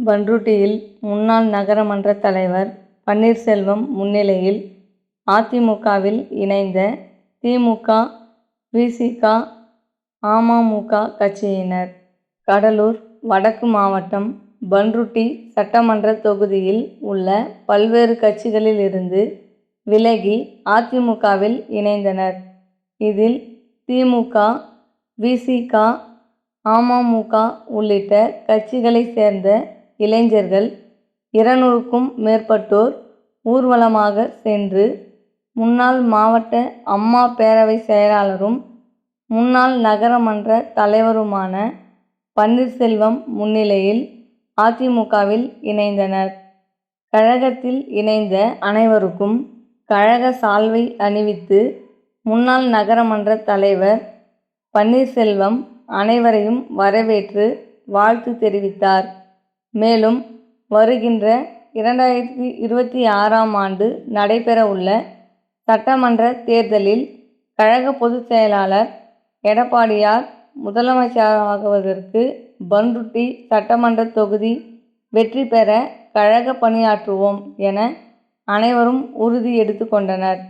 பண்ருட்டியில் முன்னாள் நகரமன்ற தலைவர் பன்னீர்செல்வம் முன்னிலையில் அதிமுகவில் இணைந்த திமுக, விசிக, அமமுக கட்சியினர். கடலூர் வடக்கு மாவட்டம் பண்ருட்டி சட்டமன்ற தொகுதியில் உள்ள பல்வேறு கட்சிகளில் இருந்து விலகி அதிமுகவில் இணைந்தனர். இதில் திமுக, விசிக, அமமுக உள்ளிட்ட கட்சிகளைச் சேர்ந்த இளைஞர்கள் 200க்கும் மேற்பட்டோர் ஊர்வலமாக சென்று முன்னாள் மாவட்ட அம்மா பேரவை செயலாளரும் முன்னாள் நகரமன்ற தலைவருமான பன்னீர்செல்வம் முன்னிலையில் அதிமுகவில் இணைந்தனர். கழகத்தில் இணைந்த அனைவருக்கும் கழக சால்வை அணிவித்து முன்னாள் நகரமன்ற தலைவர் பன்னீர்செல்வம் அனைவரையும் வரவேற்று வாழ்த்து தெரிவித்தார். மேலும் வருகின்ற 2026ஆம் ஆண்டு நடைபெற உள்ள சட்டமன்ற தேர்தலில் கழக பொதுச் செயலாளர் எடப்பாடியார் முதலமைச்சராகுவதற்கு பண்ருட்டி சட்டமன்ற தொகுதி வெற்றி பெற கழக பணியாற்றுவோம் என அனைவரும் உறுதி எடுத்துக் கொண்டனர்.